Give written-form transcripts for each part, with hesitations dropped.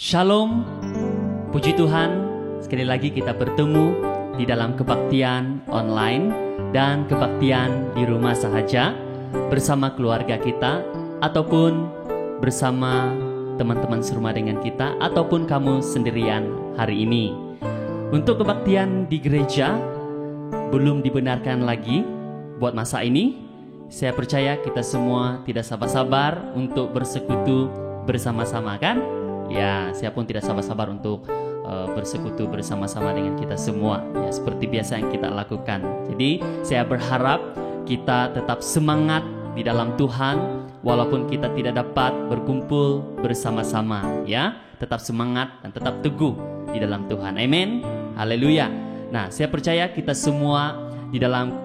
Shalom, puji Tuhan, sekali lagi kita bertemu di dalam kebaktian online dan kebaktian di rumah sahaja bersama keluarga kita ataupun bersama teman-teman serumah dengan kita ataupun kamu sendirian hari ini. Untuk kebaktian di gereja belum dibenarkan lagi buat masa ini. Saya percaya kita semua tidak sabar-sabar untuk bersekutu bersama-sama, kan? Ya, saya pun tidak sabar-sabar untuk bersekutu bersama-sama dengan kita semua, ya, seperti biasa yang kita lakukan. Jadi saya berharap kita tetap semangat di dalam Tuhan walaupun kita tidak dapat berkumpul bersama-sama, ya. Tetap semangat dan tetap teguh di dalam Tuhan. Amin. Haleluya. Nah, saya percaya kita semua di dalam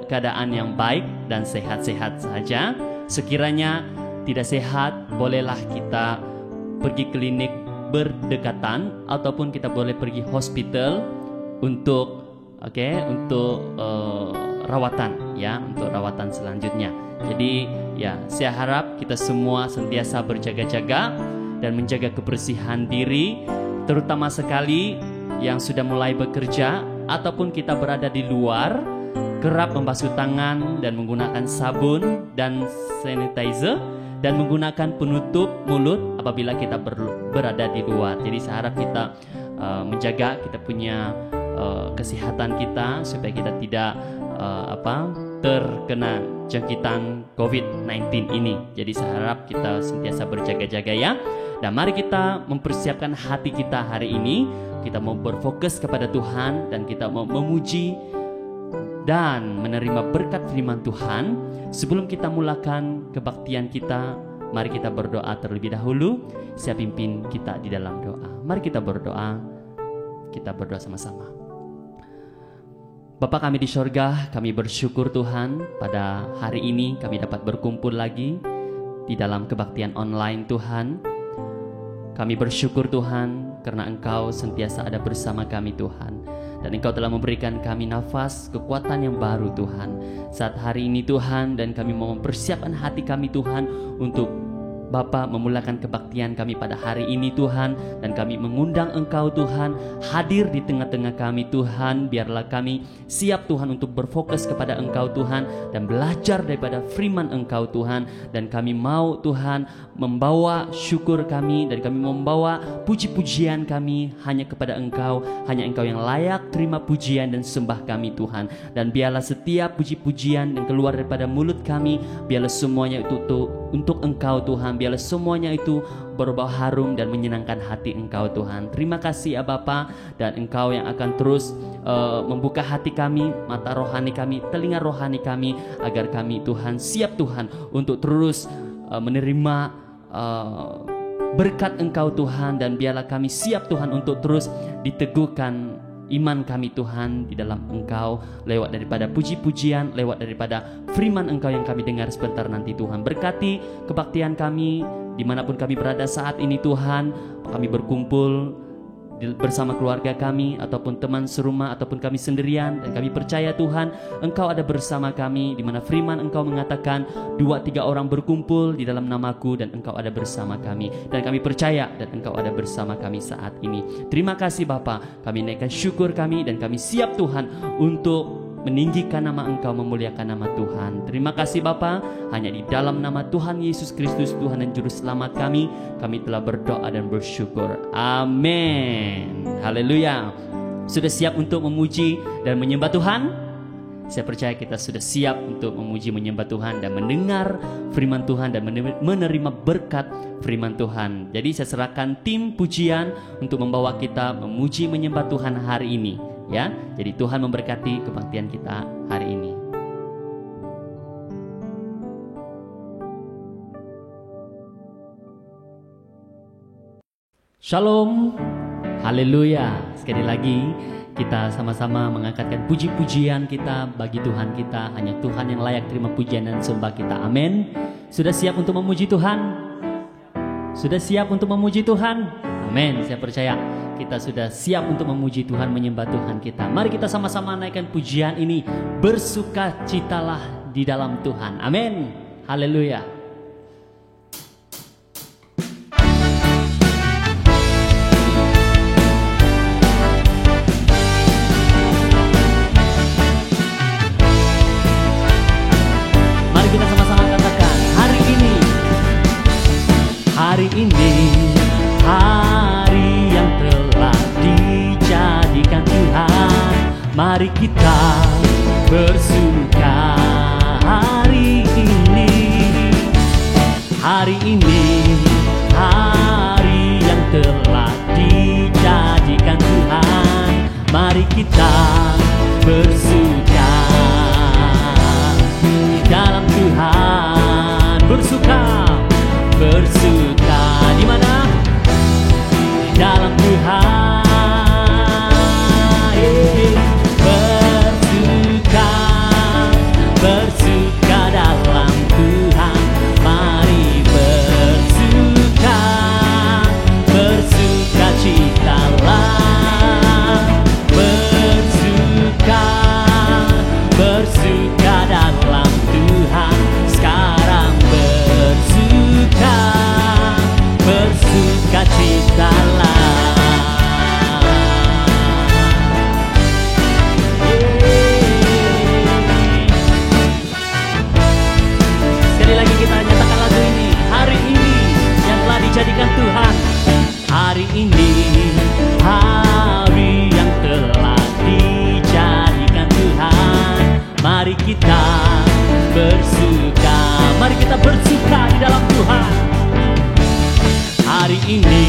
keadaan yang baik dan sehat-sehat saja. Sekiranya tidak sehat, bolehlah kita pergi klinik berdekatan ataupun kita boleh pergi hospital untuk rawatan, ya, untuk rawatan selanjutnya. Jadi ya, saya harap kita semua sentiasa berjaga-jaga dan menjaga kebersihan diri, terutama sekali yang sudah mulai bekerja ataupun kita berada di luar, kerap membasuh tangan dan menggunakan sabun dan sanitizer dan menggunakan penutup mulut apabila kita berada di luar. Jadi saya harap kita menjaga kita punya kesehatan kita supaya kita tidak terkena jangkitan COVID-19 ini. Jadi saya harap kita sentiasa berjaga-jaga, ya. Dan mari kita mempersiapkan hati kita hari ini. Kita mau berfokus kepada Tuhan dan kita mau memuji dan menerima berkat firman Tuhan. Sebelum kita mulakan kebaktian kita, mari kita berdoa terlebih dahulu. Saya pimpin kita di dalam doa. Mari kita berdoa. Kita berdoa sama-sama. Bapa kami di sorga, kami bersyukur Tuhan pada hari ini kami dapat berkumpul lagi di dalam kebaktian online Tuhan. Kami bersyukur Tuhan karena Engkau sentiasa ada bersama kami Tuhan. Dan Engkau telah memberikan kami nafas, kekuatan yang baru Tuhan saat hari ini Tuhan. Dan kami mau mempersiapkan hati kami Tuhan untuk Bapa memulakan kebaktian kami pada hari ini Tuhan. Dan kami mengundang Engkau Tuhan hadir di tengah-tengah kami Tuhan. Biarlah kami siap Tuhan untuk berfokus kepada Engkau Tuhan dan belajar daripada firman Engkau Tuhan. Dan kami mau Tuhan membawa syukur kami dan kami membawa puji-pujian kami hanya kepada Engkau. Hanya Engkau yang layak terima pujian dan sembah kami Tuhan. Dan biarlah setiap puji-pujian yang keluar daripada mulut kami, biarlah semuanya itu untuk Engkau Tuhan. Biarlah semuanya itu berbau harum dan menyenangkan hati Engkau Tuhan. Terima kasih ya Bapa. Dan Engkau yang akan terus membuka hati kami, mata rohani kami, telinga rohani kami, agar kami Tuhan siap Tuhan untuk terus menerima berkat Engkau Tuhan. Dan biarlah kami siap Tuhan untuk terus diteguhkan iman kami Tuhan di dalam Engkau lewat daripada puji-pujian, lewat daripada firman Engkau yang kami dengar sebentar nanti Tuhan. Berkati kebaktian kami dimanapun kami berada saat ini Tuhan. Kami berkumpul bersama keluarga kami ataupun teman serumah ataupun kami sendirian, dan kami percaya Tuhan Engkau ada bersama kami, di mana firman Engkau mengatakan 2-3 orang berkumpul di dalam namaku dan Engkau ada bersama kami. Dan kami percaya dan Engkau ada bersama kami saat ini. Terima kasih Bapa. Kami naikkan syukur kami dan kami siap Tuhan untuk meninggikan nama Engkau, memuliakan nama Tuhan. Terima kasih Bapa. Hanya di dalam nama Tuhan Yesus Kristus, Tuhan dan Juru Selamat kami telah berdoa dan bersyukur. Amin. Haleluya. Sudah siap untuk memuji dan menyembah Tuhan? Saya percaya kita sudah siap untuk memuji, menyembah Tuhan dan mendengar firman Tuhan dan menerima berkat firman Tuhan. Jadi saya serahkan tim pujian untuk membawa kita memuji, menyembah Tuhan hari ini. Ya, jadi Tuhan memberkati kebaktian kita hari ini. Shalom, haleluya. Sekali lagi kita sama-sama mengangkatkan puji-pujian kita bagi Tuhan kita. Hanya Tuhan yang layak terima pujian dan sembah kita. Amin. Sudah siap untuk memuji Tuhan? Sudah siap untuk memuji Tuhan? Amin. Saya percaya kita sudah siap untuk memuji Tuhan, menyembah Tuhan kita. Mari kita sama-sama naikkan pujian ini. Bersukacitalah di dalam Tuhan. Amin. Haleluya. Mari kita bersuka hari ini. Hari ini hari yang telah dijadikan Tuhan. Mari kita bersuka di dalam Tuhan. Bersuka, bersuka di mana? Di dalam Tuhan. Bersuka, bersuka dalam Tuhan. Mari bersuka, bersuka citalah. Bersuka, bersuka dalam Tuhan. Sekarang bersuka, bersuka citalah. Sekali lagi kita nyatakan lagu ini. Hari ini yang telah dijadikan Tuhan. Hari ini hari yang telah dijadikan Tuhan. Mari kita bersuka, mari kita bersuka di dalam Tuhan. Hari ini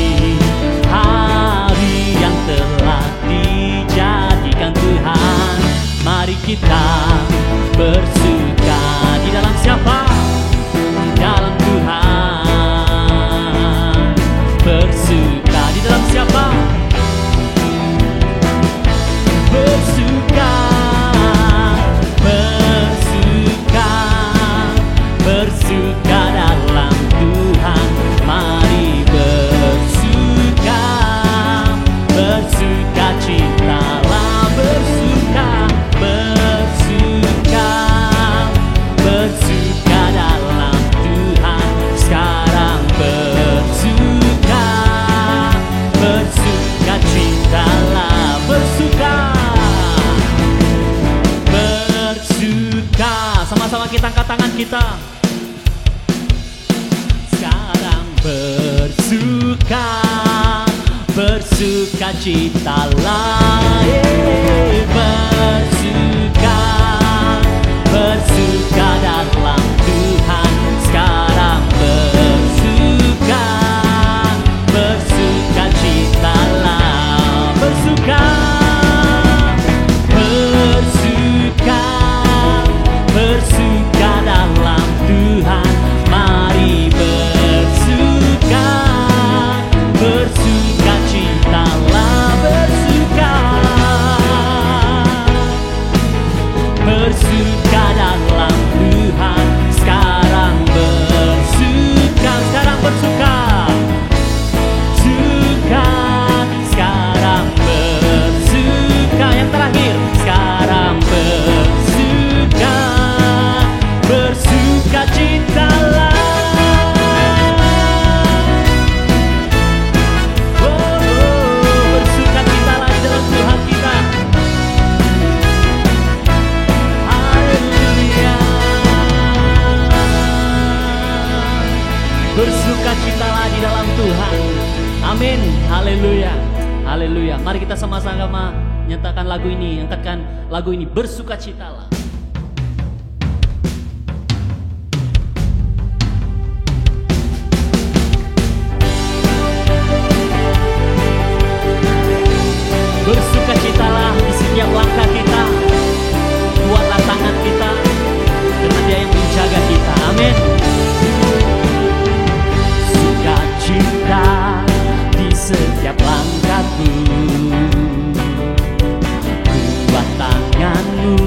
hari yang telah dijadikan Tuhan. Mari kita bersuka di dalam siapa? Di dalam Tuhan. Bersuka di dalam siapa? Bersuka, bersuka, bersuka dalam Tuhan. Mari bersuka, bersuka citalah. Bersuka, bersuka, bersuka dalam Tuhan. Sekarang bersuka, bersuka citalah. Bersuka, bersuka. Sama-sama kita angkat tangan kita. Sekarang bersuka, bersuka citalah. Bersuka, bersuka dalam Tuhan. Sekarang bersuka, bersuka citalah. Bersuka, bersuka, bersuka dalam Tuhan. Mari bersuka, bersuka citalah. Bersuka, bersuka dalam Tuhan. Sekarang bersuka, sekarang bersuka, suka. Sekarang bersuka, yang terakhir. Sekarang bersuka, bersuka citalah. Bersuka citalah di dalam Tuhan kita. Haleluya. Bersuka citalah di dalam Tuhan. Amin. Haleluya. Haleluya. Mari kita sama-sama nyatakan lagu ini, angkatkan lagu ini. Bersuka citalah. Bersuka citalah di setiap langkah kita. Kuatlah tangan kita, karena Dia yang menjaga kita. Amin. Sukacita di setiap langkahku. Kuat tanganmu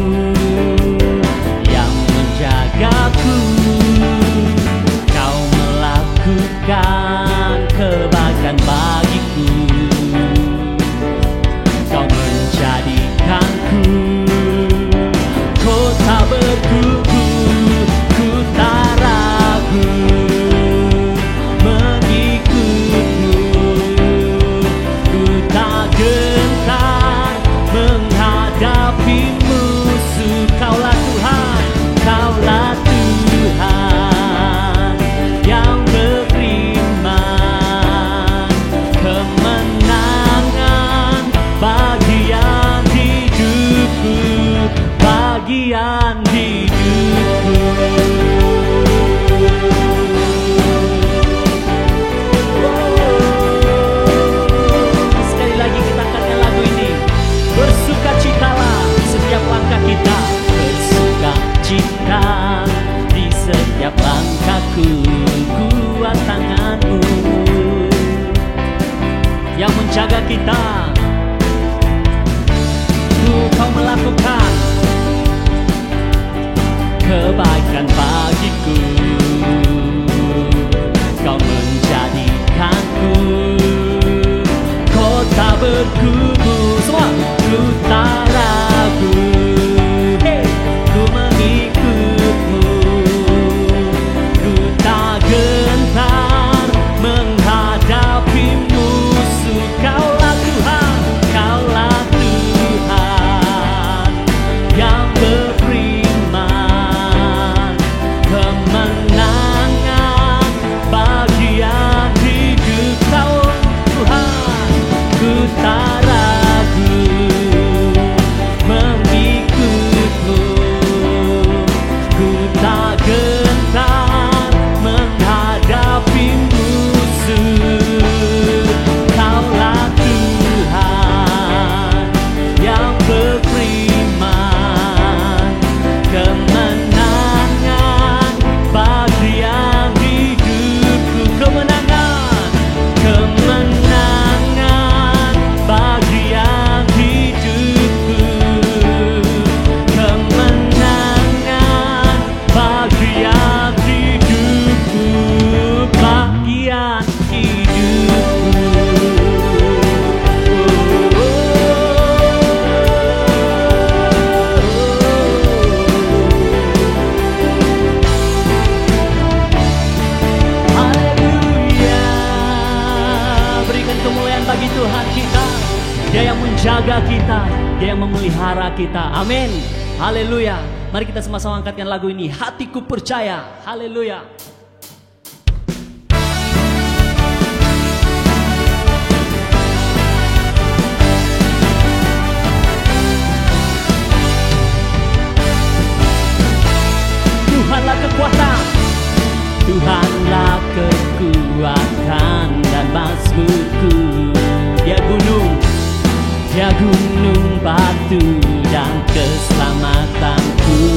menjaga kita. Kau melakukan kebaikan bagiku, Kau menjadikanku kota berkubu. Semua ku tak ragu, ku mengikutmu, ku tak gentar menghadapi musuh. Kaulah Tuhan, Kaulah Tuhan yang beriman, kemenangan bagian hidup. Kau Tuhan, ku tak ragu mengikutmu, ku tak gentar menghadapi musuh. Kaulah Tuhan yang beriman, kemenangan bagian hidupku. Kemenangan, kemenangan bagian hidupku, kemenangan bagian hidupku, bagian hidupku. Haleluya. Berikan kemuliaan bagi Tuhan kita. Dia yang menjaga kita, Dia yang memelihara kita. Amin. Haleluya. Mari kita sama-sama angkatkan lagu ini, Hatiku Percaya. Haleluya. Tuhanlah kekuatan, Tuhanlah kekuatan dan mazmurku. Dia gunung batu dan keselamatanku.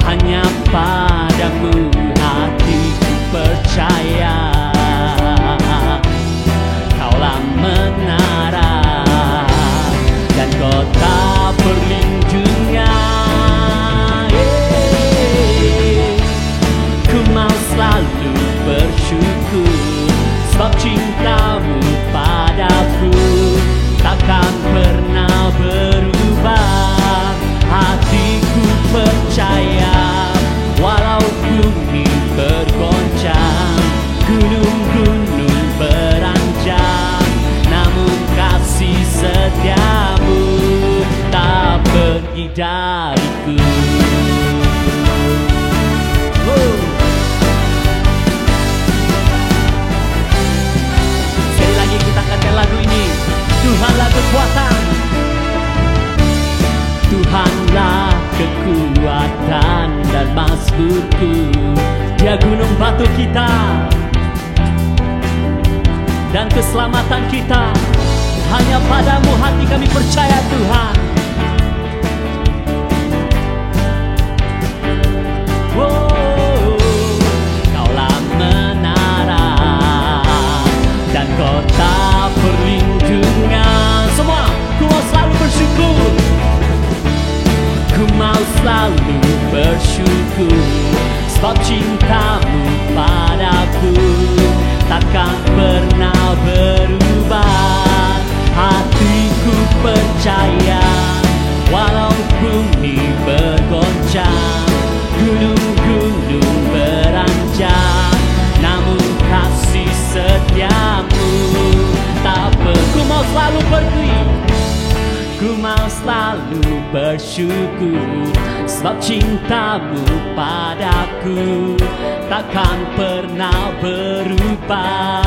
Hanya padamu hatiku percaya. Kaulah menara dan kota perlindungan. Ku mau selalu bersyukur, sebab cintamu padaku takkan pernah berubah. Hatiku percaya, walau bumi bergoncang, gunung-gunung beranjak, namun kasih setiamu tak pergi dariku. Sekali lagi kita angkatkan lagu ini, Tuhanlah kekuatan, Tuhanlah kekuatan dan mazmurku. Dia gunung batu kita dan keselamatan kita. Hanya padamu hati kami percaya Tuhan. Kaulah menara dan kota perlindungan. Semua, ku mau selalu bersyukur, ku mau selalu bersyukur, sebab cintamu padaku takkan pernah berubah. Hatiku percaya, walau bumi bergoncang, gunung-gunung beranjak, namun kasih setiamu tak pergi. Ku mau selalu pergi, ku mau selalu bersyukur, sebab cintamu padaku takkan pernah berubah.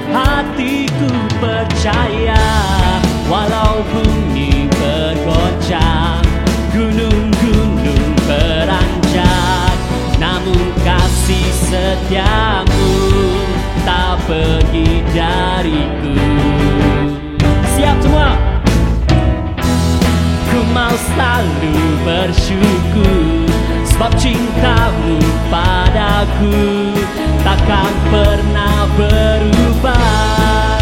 Hatiku percaya, walau bumi bergoncang, gunung-gunung beranjak, namun kasih setiamu tak pergi dariku. Siap semua? Ku mau selalu bersyukur, sebab cintamu padaku takkan pernah berubah.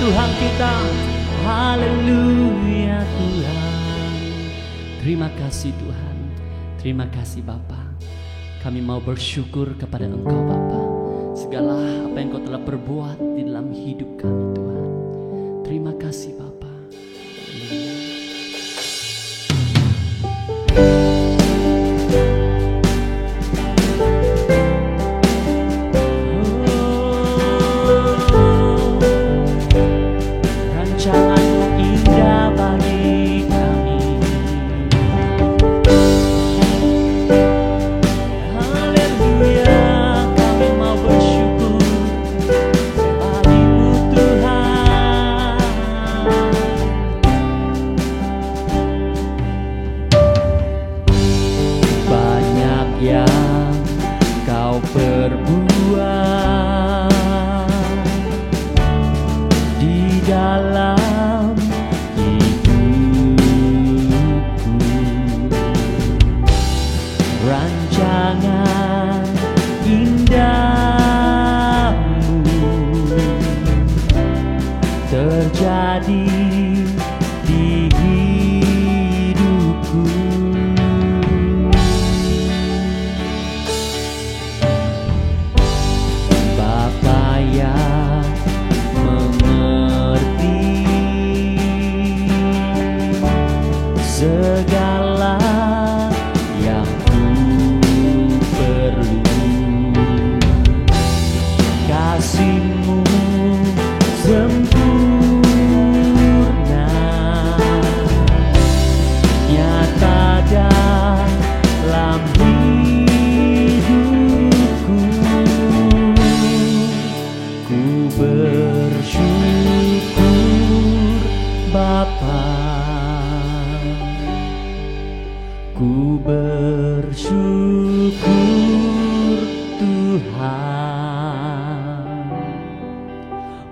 Tuhan kita. Haleluya Tuhan. Terima kasih Tuhan. Terima kasih Bapa. Kami mau bersyukur kepada Engkau Bapa. Segala apa yang Kau telah perbuat di dalam hidup kami Tuhan. Terima kasih Bapa.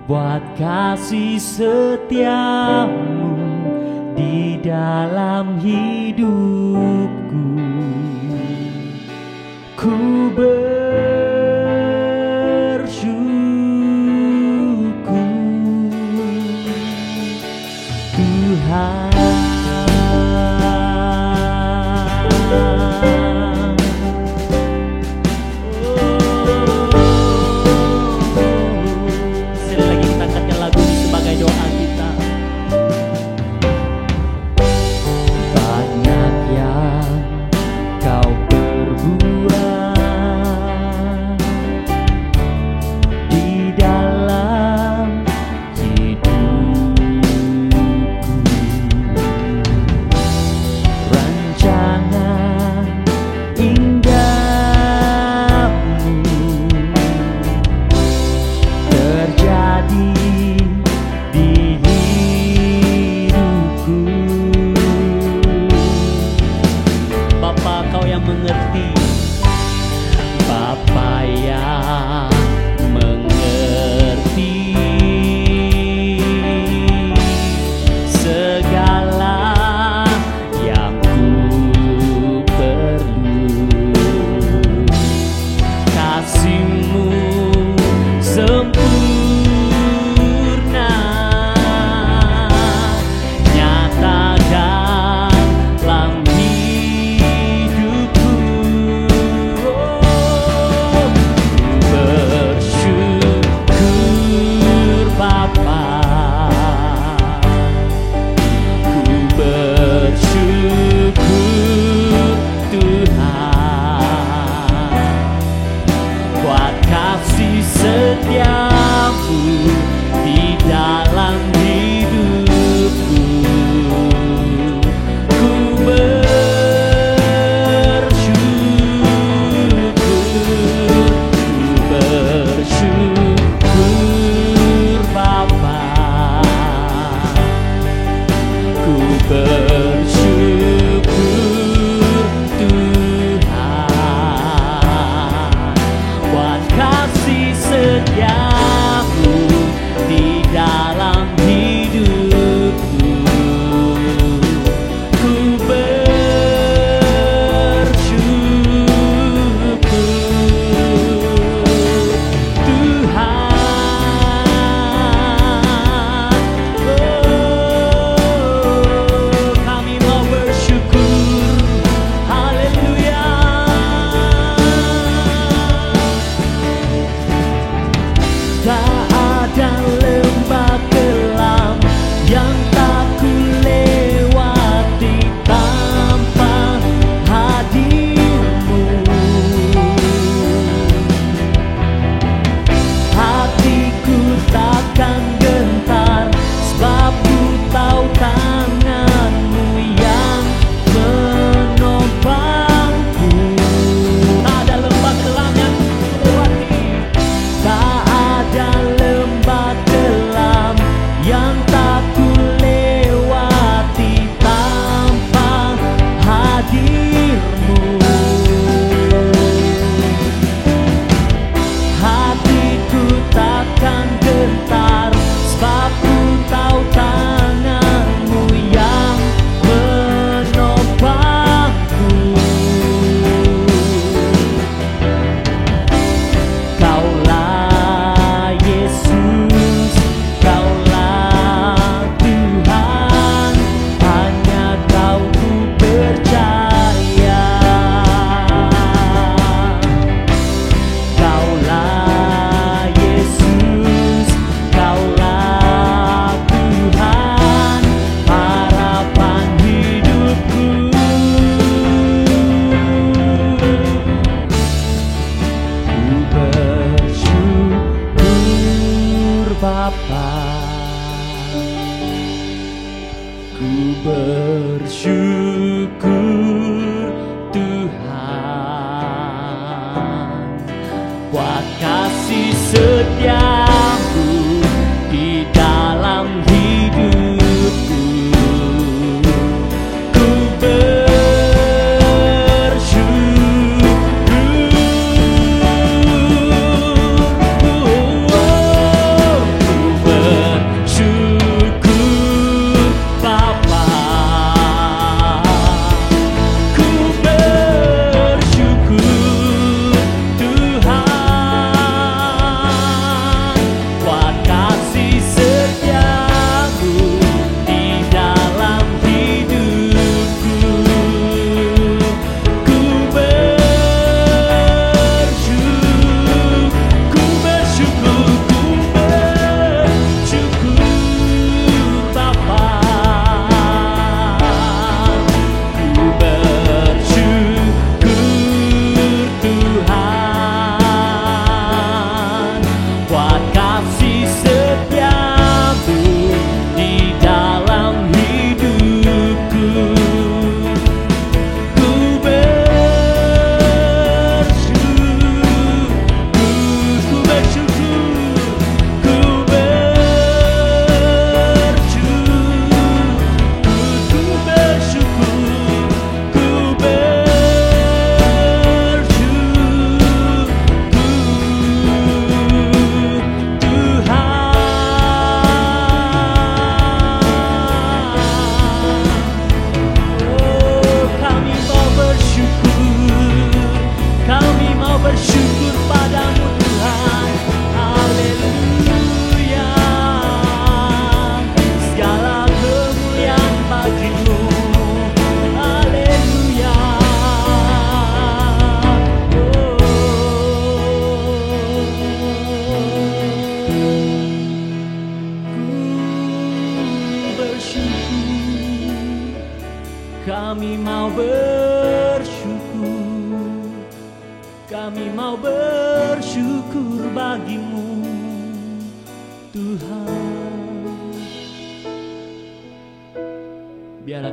Buat kasih setiamu di dalam hidupku, ku bersyukur Tuhan.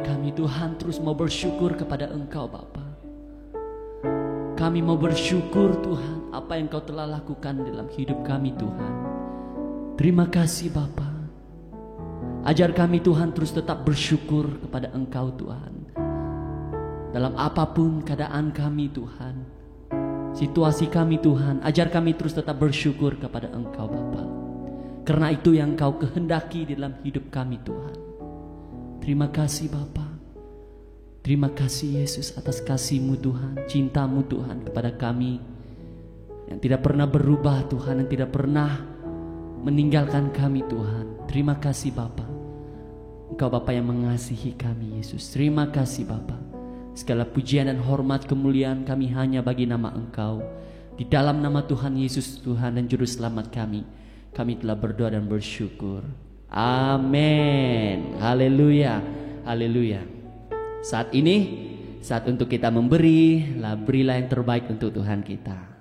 kami Tuhan terus mau bersyukur kepada Engkau Bapa. Kami mau bersyukur Tuhan apa yang Kau telah lakukan dalam hidup kami Tuhan. Terima kasih Bapa. Ajar kami Tuhan terus tetap bersyukur kepada Engkau Tuhan. Dalam apapun keadaan kami Tuhan, situasi kami Tuhan, ajar kami terus tetap bersyukur kepada Engkau Bapa. Karena itu yang Kau kehendaki di dalam hidup kami Tuhan. Terima kasih Bapa. Terima kasih Yesus atas kasih-Mu Tuhan, cinta-Mu Tuhan kepada kami yang tidak pernah berubah Tuhan, yang tidak pernah meninggalkan kami Tuhan. Terima kasih Bapa. Engkau Bapa yang mengasihi kami Yesus. Terima kasih Bapa. Segala pujian dan hormat kemuliaan kami hanya bagi nama Engkau. Di dalam nama Tuhan Yesus Tuhan dan Juru Selamat kami telah berdoa dan bersyukur. Amin. Haleluya. Haleluya. Saat ini, saat untuk kita memberi, berilah yang terbaik untuk Tuhan kita.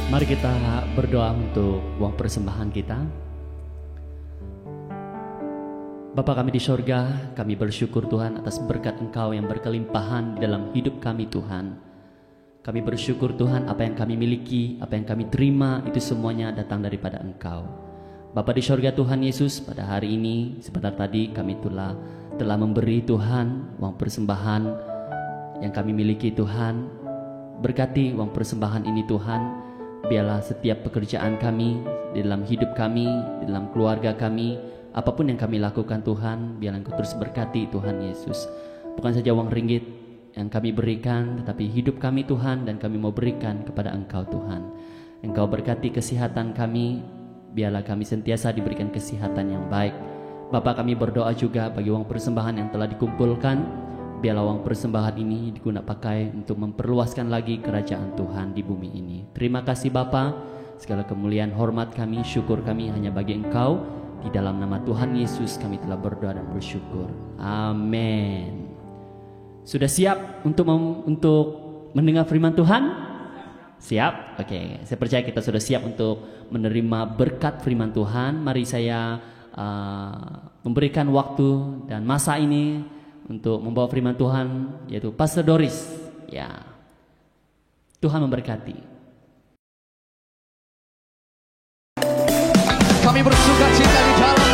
Mari kita berdoa untuk uang persembahan kita. Bapa kami di sorga, kami bersyukur Tuhan atas berkat Engkau yang berkelimpahan di dalam hidup kami Tuhan. Kami bersyukur Tuhan apa yang kami miliki, apa yang kami terima itu semuanya datang daripada Engkau. Bapa di sorga Tuhan Yesus, pada hari ini sebentar tadi kami telah memberi Tuhan uang persembahan yang kami miliki Tuhan. Berkati uang persembahan ini Tuhan. Biarlah setiap pekerjaan kami, di dalam hidup kami, di dalam keluarga kami, apapun yang kami lakukan Tuhan, biarlah Engkau terus berkati Tuhan Yesus. Bukan saja uang ringgit yang kami berikan, tetapi hidup kami Tuhan, dan kami mau berikan kepada Engkau Tuhan. Engkau berkati kesehatan kami, biarlah kami sentiasa diberikan kesehatan yang baik. Bapa, kami berdoa juga bagi uang persembahan yang telah dikumpulkan. Biarlah uang persembahan ini digunakan pakai untuk memperluaskan lagi kerajaan Tuhan di bumi ini. Terima kasih Bapa, segala kemuliaan, hormat kami, syukur kami hanya bagi Engkau. Di dalam nama Tuhan Yesus kami telah berdoa dan bersyukur. Amin. Sudah siap untuk mendengar firman Tuhan? Siap? Oke, saya percaya kita sudah siap untuk menerima berkat firman Tuhan. Mari saya memberikan waktu dan masa ini untuk membawa firman Tuhan, yaitu Pastor Doris. Ya, Tuhan memberkati. Kami bersuka cita di dalam Tuhan.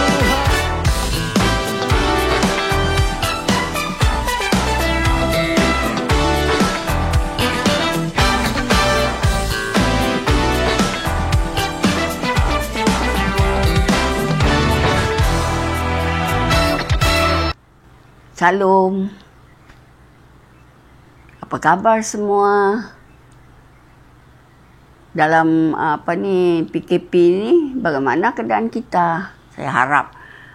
Shalom. Apa kabar semua? Dalam PKP ini bagaimana keadaan kita? Saya harap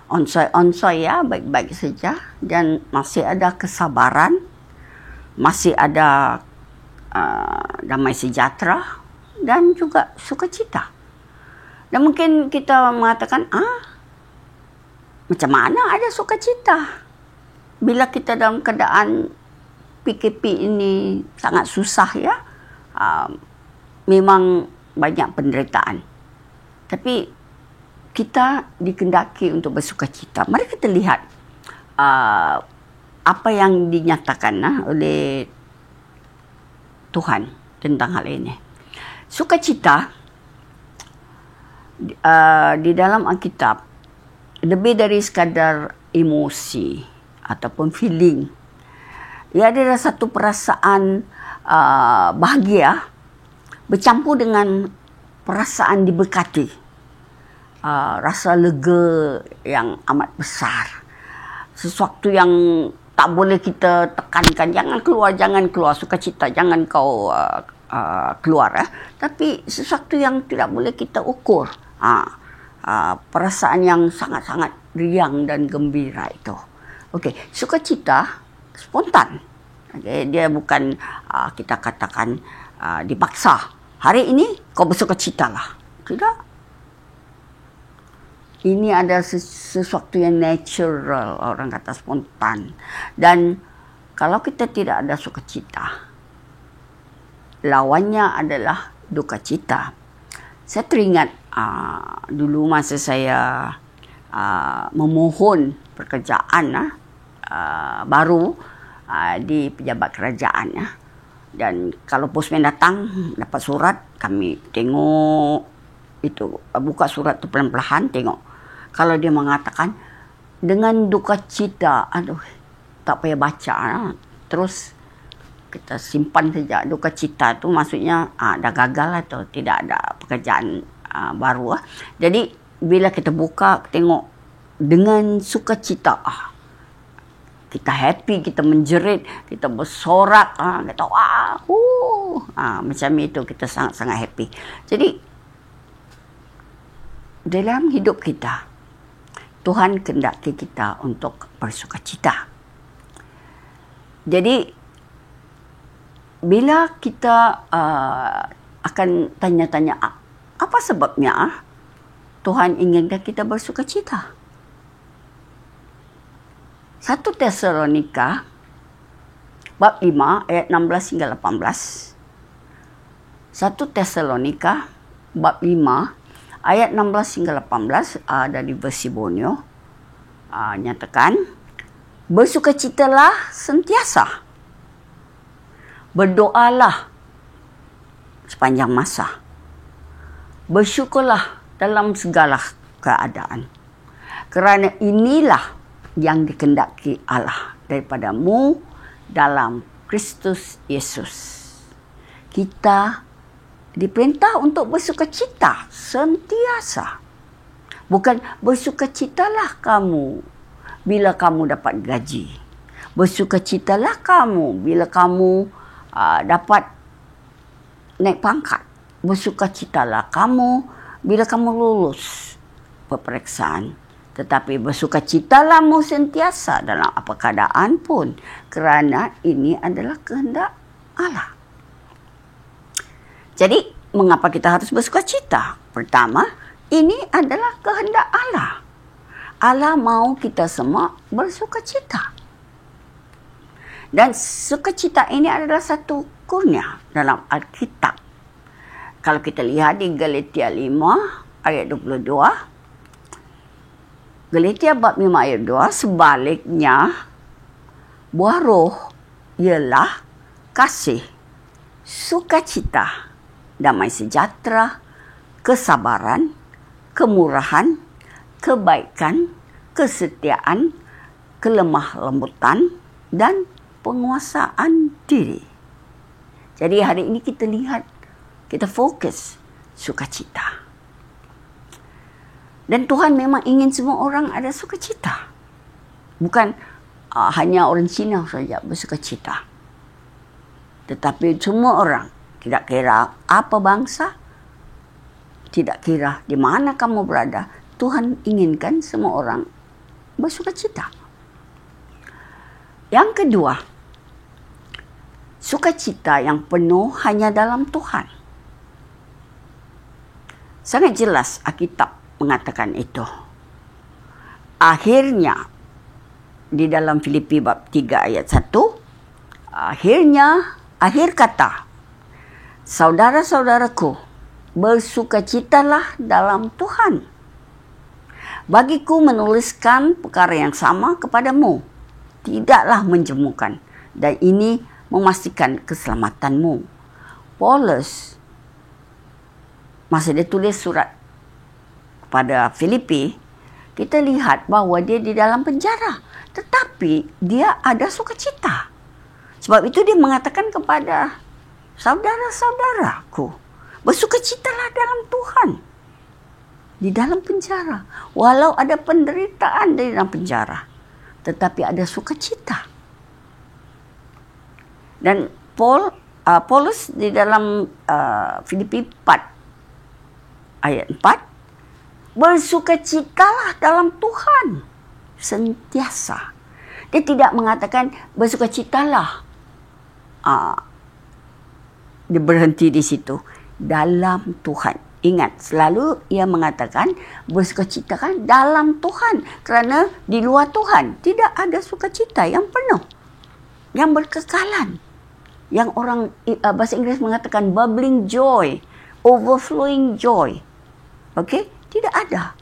onsoi ya, baik-baik saja, dan masih ada kesabaran, masih ada damai sejahtera dan juga sukacita. Dan mungkin kita mengatakan, macam mana ada sukacita bila kita dalam keadaan PKP ini sangat susah ya. Memang banyak penderitaan. Tapi kita dikehendaki untuk bersukacita. Mari kita lihat apa yang dinyatakan oleh Tuhan tentang hal ini. Sukacita di dalam Alkitab lebih dari sekadar emosi ataupun feeling. Ia adalah satu perasaan bahagia bercampur dengan perasaan diberkati. Rasa lega yang amat besar. Sesuatu yang tak boleh kita tekankan. Jangan keluar sukacita. Jangan kau keluar. Tapi sesuatu yang tidak boleh kita ukur. Perasaan yang sangat-sangat riang dan gembira itu. Okey, sukacita spontan. Okay, dia bukan kita katakan dipaksa. Hari ini kau bersukacitalah. Tidak. Ini ada sesuatu yang natural, orang kata spontan. Dan kalau kita tidak ada sukacita, lawannya adalah duka cita. Saya teringat dulu masa saya memohon pekerjaan baru di pejabat kerajaan. Dan kalau postman datang, dapat surat, kami tengok itu, buka surat tu pelan-pelan, tengok. Kalau dia mengatakan dengan duka cita, tak payah baca. Terus kita simpan saja. Duka cita tu maksudnya dah gagal lah tu, tidak ada pekerjaan baru. Jadi bila kita buka, tengok dengan sukacita, kita happy, kita menjerit, kita bersorak, kita macam itu, kita sangat-sangat happy. Jadi dalam hidup kita, Tuhan kehendaki kita untuk bersukacita. Jadi bila kita akan tanya-tanya apa sebabnya Tuhan inginkan kita bersukacita. 1 Tesalonika bab 5 ayat 16 hingga 18. 1 Tesalonika bab 5 ayat 16 hingga 18 dari versi Borneo nyatakan, bersukacitalah sentiasa, berdoalah sepanjang masa, bersyukurlah dalam segala keadaan, kerana inilah yang dikehendaki Allah daripadamu dalam Kristus Yesus. Kita diperintah untuk bersukacita sentiasa. Bukan bersukacitalah kamu bila kamu dapat gaji. Bersukacitalah kamu bila kamu dapat naik pangkat. Bersukacitalah kamu bila kamu lulus peperiksaan. Tetapi bersukacitalah mu sentiasa dalam apa keadaan pun, kerana ini adalah kehendak Allah. Jadi, mengapa kita harus bersukacita? Pertama, ini adalah kehendak Allah. Allah mahu kita semua bersukacita. Dan sukacita ini adalah satu kurnia dalam Alkitab. Kalau kita lihat di Galatia 5 ayat 22, Galatia bab 5 ayat 2, sebaliknya buah roh ialah kasih, sukacita, damai sejahtera, kesabaran, kemurahan, kebaikan, kesetiaan, kelemah lembutan, dan penguasaan diri. Jadi hari ini kita lihat, kita fokus sukacita. Dan Tuhan memang ingin semua orang ada sukacita. Bukan hanya orang Cina saja bersukacita. Tetapi semua orang, tidak kira apa bangsa, tidak kira di mana kamu berada, Tuhan inginkan semua orang bersukacita. Yang kedua, sukacita yang penuh hanya dalam Tuhan. Sangat jelas Alkitab mengatakan itu. Akhirnya, di dalam Filipi bab 3 ayat 1, akhir kata, saudara-saudaraku, bersukacitalah dalam Tuhan. Bagiku menuliskan perkara yang sama kepadamu, tidaklah menjemukan, dan ini memastikan keselamatanmu. Paulus, masa dia tulis surat kepada Filipi, kita lihat bahawa dia di dalam penjara, tetapi dia ada sukacita. Sebab itu dia mengatakan kepada saudara-saudaraku, bersukacitalah dalam Tuhan. Di dalam penjara, walau ada penderitaan di dalam penjara, tetapi ada sukacita. Dan Paulus di dalam Filipi 4 ayat 4, bersukacitalah dalam Tuhan sentiasa. Dia tidak mengatakan bersukacitalah. Dia berhenti di situ. Dalam Tuhan. Ingat, selalu ia mengatakan bersukacitakan dalam Tuhan. Kerana di luar Tuhan tidak ada sukacita yang penuh, yang berkekalan. Yang orang bahasa Inggeris mengatakan bubbling joy, overflowing joy. Okey? Tidak ada.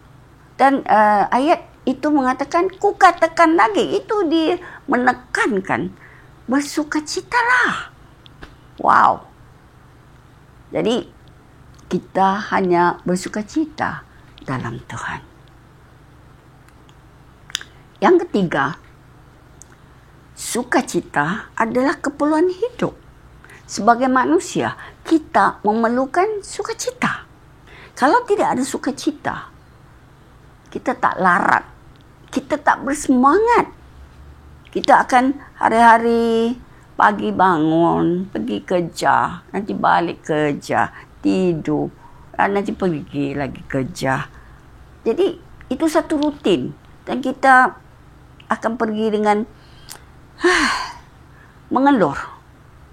Dan ayat itu mengatakan, ku katakan lagi, itu dia menekankan bersukacitalah. Wow. Jadi kita hanya bersukacita dalam Tuhan. Yang ketiga, sukacita adalah keperluan hidup. Sebagai manusia, kita memerlukan sukacita. Kalau tidak ada sukacita, kita tak larat, kita tak bersemangat. Kita akan hari-hari pagi bangun, pergi kerja, nanti balik kerja, tidur, nanti pergi lagi kerja. Jadi itu satu rutin dan kita akan pergi dengan mengeluh,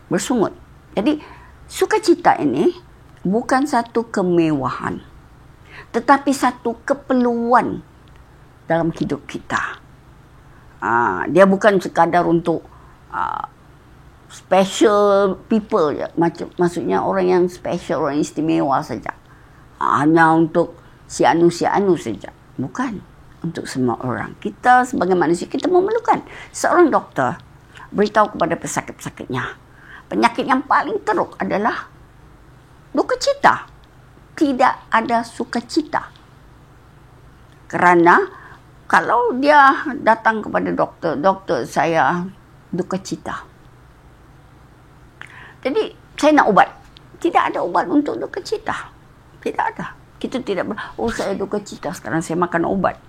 bersungut. Jadi sukacita ini bukan satu kemewahan, tetapi satu keperluan dalam hidup kita. Dia bukan sekadar untuk special people, maksudnya orang yang special, orang istimewa saja. Hanya untuk si anu saja. Bukan untuk semua orang. Kita sebagai manusia, kita memerlukan. Seorang doktor beritahu kepada pesakit-pesakitnya, penyakit yang paling teruk adalah duka cita. Tidak ada sukacita. Kerana kalau dia datang kepada doktor, saya duka cita. Jadi saya nak ubat. Tidak ada ubat untuk duka cita. Tidak ada. Kita tidak saya duka cita, sekarang saya makan ubat.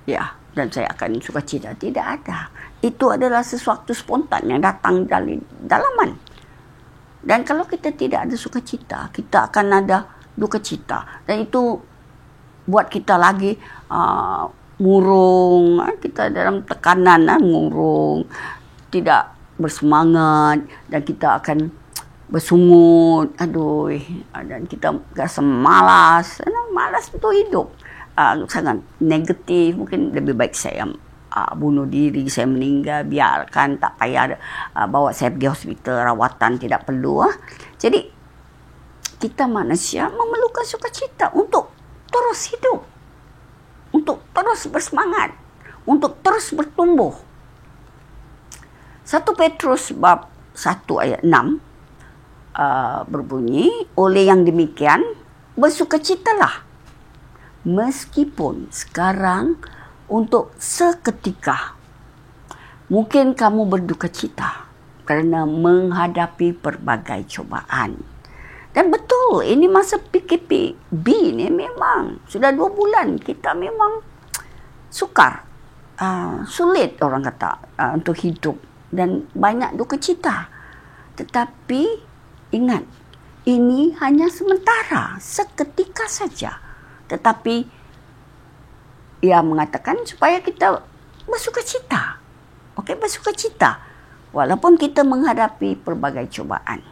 Ya, dan saya akan suka cita. Tidak ada. Itu adalah sesuatu spontan yang datang dari dalaman. Dan kalau kita tidak ada sukacita, kita akan ada duka cita. Dan itu buat kita lagi murung. Kita dalam tekanan, murung. Tidak bersemangat, dan kita akan bersungut, dan kita rasa malas. Malas itu hidup, sangat negatif. Mungkin lebih baik saya bunuh diri, saya meninggal, biarkan, tak payah bawa saya pergi hospital, rawatan tidak perlu. Jadi kita manusia memerlukan sukacita untuk terus hidup, untuk terus bersemangat, untuk terus bertumbuh. 1 Petrus bab 1 ayat 6 berbunyi, oleh yang demikian bersukacitalah meskipun sekarang untuk seketika mungkin kamu berduka cita kerana menghadapi pelbagai cubaan. Dan betul, ini masa PKP ni memang sudah 2 bulan kita memang sukar, sulit orang kata untuk hidup. Dan banyak duka cita. Tetapi ingat, ini hanya sementara, seketika saja. Tetapi ia mengatakan supaya kita bersukacita. Okey, bersukacita walaupun kita menghadapi pelbagai cubaan.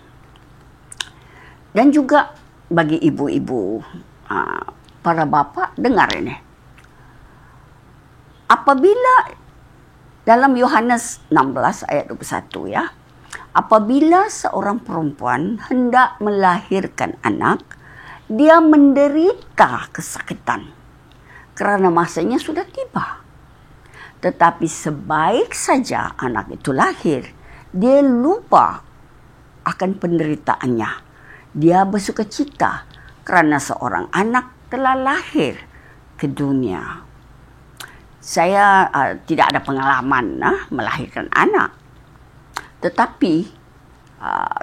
Dan juga bagi ibu-ibu, para bapa, dengar ini. Apabila dalam Yohanes 16 ayat 21 ya, apabila seorang perempuan hendak melahirkan anak, dia menderita kesakitan kerana masanya sudah tiba. Tetapi sebaik saja anak itu lahir, dia lupa akan penderitaannya. Dia bersukacita kerana seorang anak telah lahir ke dunia. Saya tidak ada pengalaman melahirkan anak. Tetapi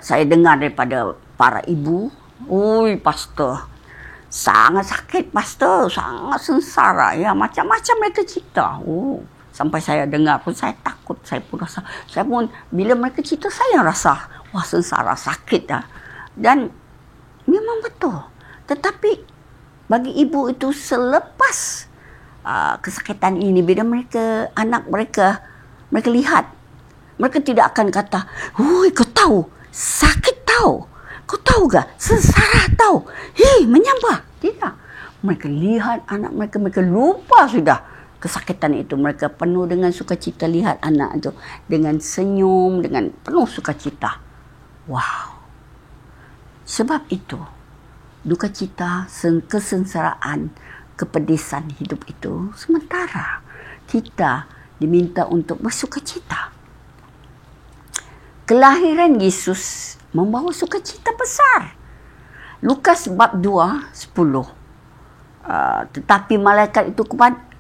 saya dengar daripada para ibu, oi pastor, sangat sakit pastor, sangat sengsara ya, macam-macam mereka cerita. Sampai saya dengar pun saya takut, saya pun bila mereka cerita saya rasa wah sengsara, sakit dah. Dan memang betul. Tetapi bagi ibu itu selepas kesakitan ini, bila anak mereka lihat, mereka tidak akan kata, "Oi, kau tahu, sakit tahu. Kau tahu ke? Sengsara tahu. Hei, menyambar." Tidak. Mereka lihat anak mereka lupa sudah kesakitan itu. Mereka penuh dengan sukacita lihat anak itu dengan senyum, dengan penuh sukacita. Wow. Sebab itu, duka cita, kesengsaraan, kepedisan hidup itu sementara. Kita diminta untuk bersukacita. Kelahiran Yesus membawa sukacita besar. Lukas bab 2:10. Tetapi malaikat itu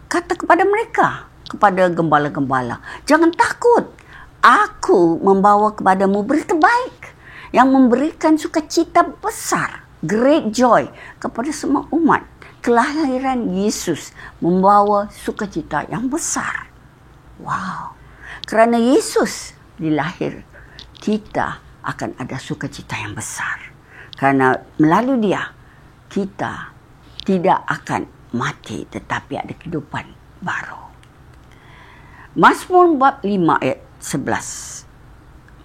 kata kepada mereka, kepada gembala-gembala, "Jangan takut. Aku membawa kepadamu berita baik yang memberikan sukacita besar, great joy kepada semua umat." Kelahiran Yesus membawa sukacita yang besar. Wow. Kerana Yesus dilahir, kita akan ada sukacita yang besar. Kerana melalui dia, kita tidak akan mati tetapi ada kehidupan baru. Mazmur bab 5 ayat 11.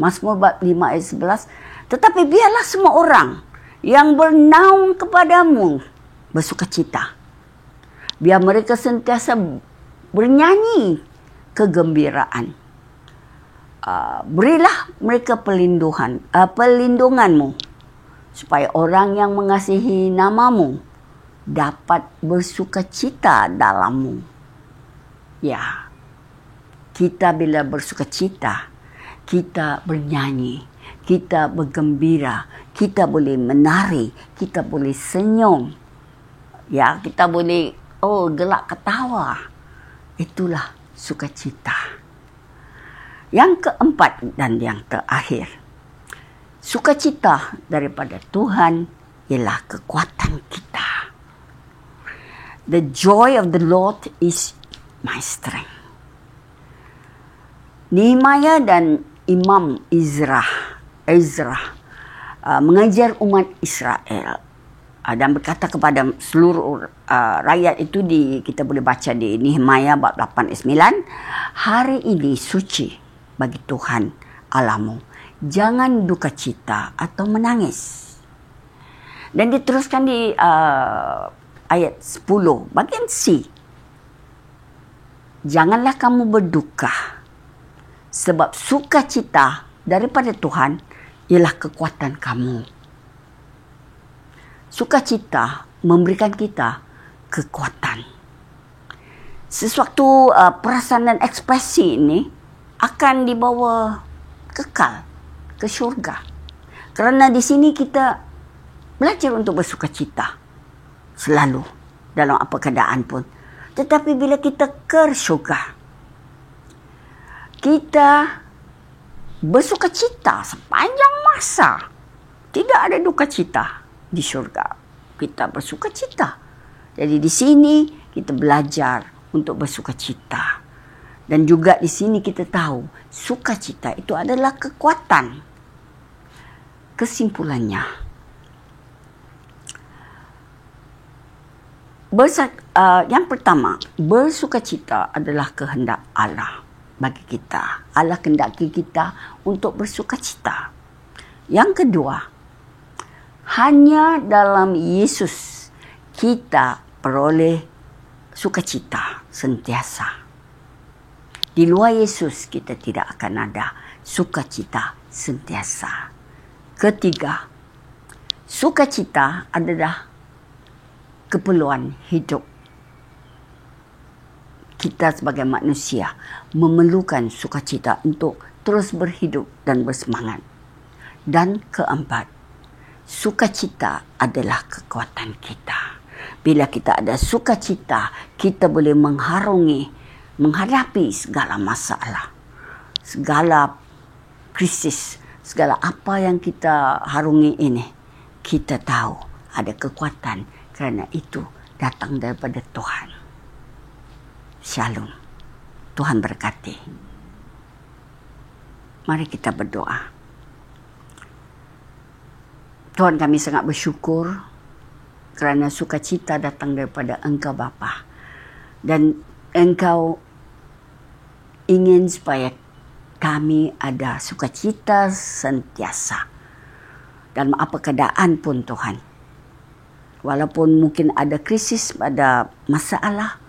Mazmur bab 5 ayat 11. Tetapi biarlah semua orang yang bernaung kepadamu bersukacita. Biar mereka sentiasa bernyanyi kegembiraan. Berilah mereka perlindunganmu supaya orang yang mengasihi namamu dapat bersukacita dalammu. Ya, kita bila bersukacita, kita bernyanyi, kita bergembira, kita boleh menari, kita boleh senyum. Ya, kita boleh gelak ketawa. Itulah sukacita. Yang keempat dan yang terakhir, sukacita daripada Tuhan ialah kekuatan kita. The joy of the Lord is my strength. Nehemiah dan Imam Ezra mengajar umat Israel dan berkata kepada seluruh rakyat itu, kita boleh baca di Nehemiah bab 8 ayat 9, "Hari ini suci bagi Tuhan Allahmu. Jangan duka cita atau menangis." Dan diteruskan di ayat 10 bagian C, "Janganlah kamu berduka, sebab sukacita daripada Tuhan ialah kekuatan kamu." Sukacita memberikan kita kekuatan. Sesuatu perasaan dan ekspresi ini akan dibawa kekal ke syurga. Kerana di sini kita belajar untuk bersukacita selalu dalam apa keadaan pun. Tetapi bila kita ke syurga, kita bersukacita sepanjang masa. Tidak ada duka cita di syurga. Kita bersukacita. Jadi di sini kita belajar untuk bersukacita. Dan juga di sini kita tahu sukacita itu adalah kekuatan. Kesimpulannya, yang pertama, bersukacita adalah kehendak Allah bagi kita. Allah kehendaki kita untuk bersukacita. Yang kedua, hanya dalam Yesus kita peroleh sukacita sentiasa. Di luar Yesus kita tidak akan ada sukacita sentiasa. Ketiga, sukacita adalah keperluan hidup. Kita sebagai manusia memerlukan sukacita untuk terus berhidup dan bersemangat. Dan keempat, sukacita adalah kekuatan kita. Bila kita ada sukacita, kita boleh menghadapi segala masalah, segala krisis, segala apa yang kita harungi ini. Kita tahu ada kekuatan kerana itu datang daripada Tuhan. Shalom. Tuhan berkati. Mari kita berdoa. Tuhan, kami sangat bersyukur kerana sukacita datang daripada Engkau Bapa. Dan Engkau ingin supaya kami ada sukacita sentiasa. Dalam apa keadaan pun Tuhan. Walaupun mungkin ada krisis, ada masalah,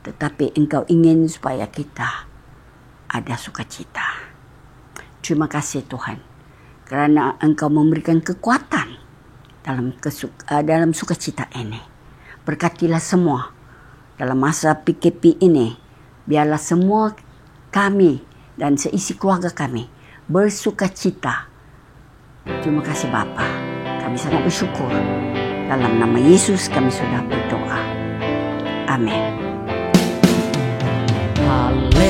tetapi Engkau ingin supaya kita ada sukacita. Terima kasih Tuhan, kerana Engkau memberikan kekuatan dalam sukacita ini. Berkatilah semua dalam masa PKP ini. Biarlah semua kami dan seisi keluarga kami bersukacita. Terima kasih Bapa. Kami sangat bersyukur. Dalam nama Yesus kami sudah berdoa. Amin. Haleluya,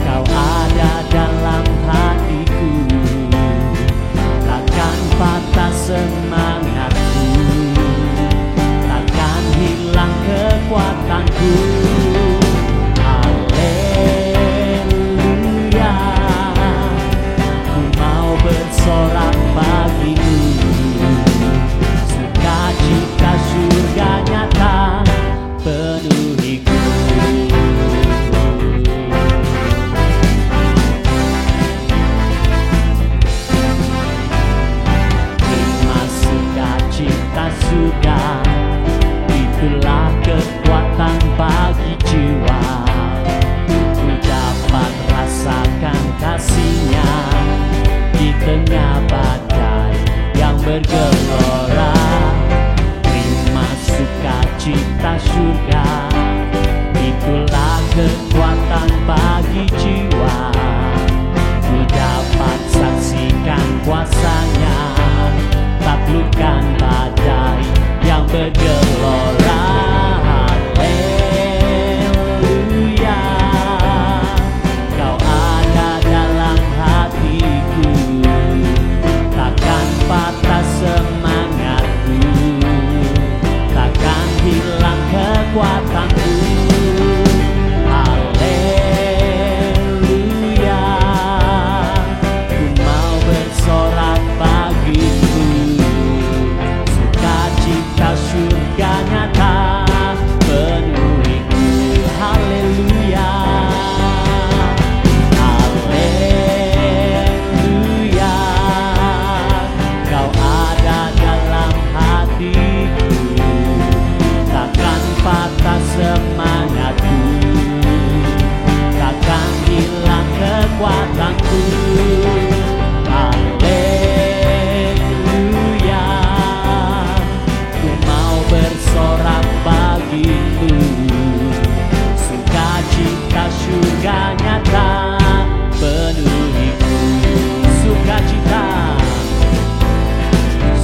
Kau ada dalam hatiku, takkan patah semangatku, takkan hilang kekuatanku. Haleluya, ku mau bersorak bagimu, sukacita surga nyata penuhiku. Terima sukacita surga, itulah kekuatan bagi jiwa. Ku dapat rasakan kasih-Nya di tengah badai yang bergelora. Terima sukacita surga, itulah kekuatan bagi jiwa. Ku dapat saksikan kuasa-Nya, taklukkan badai yang bergelora. Haleluya, Kau ada dalam hatiku, takkan patah semangatku, takkan hilang kekuatanku. Haleluya, ku mau bersorak bagimu, sukacita surga nyata penuhiku. Haleluya, haleluya, Kau ada dalam hatiku, takkan patah semangatku, takkan hilang kekuatanku. Haleluya, ku mau bersorak bagimu, sukacita surga nyata penuhiku. Sukacita,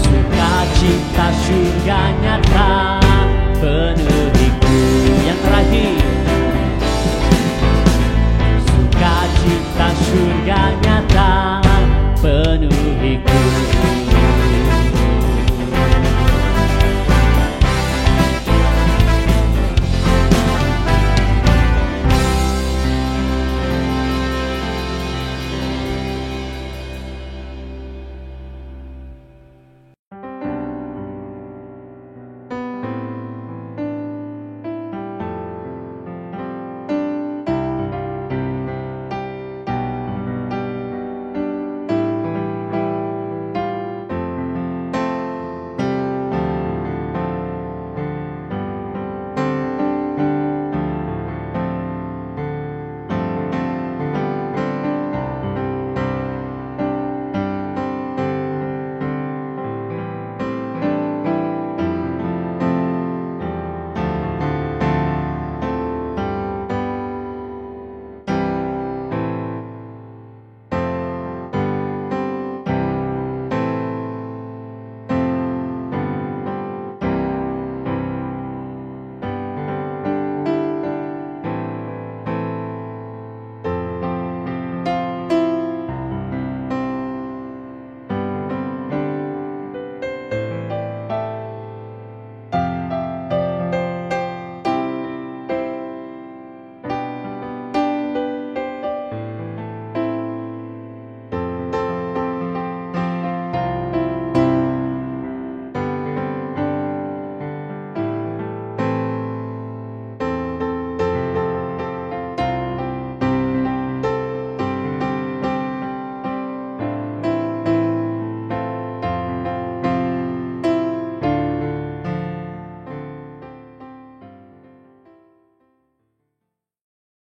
sukacita surga nyata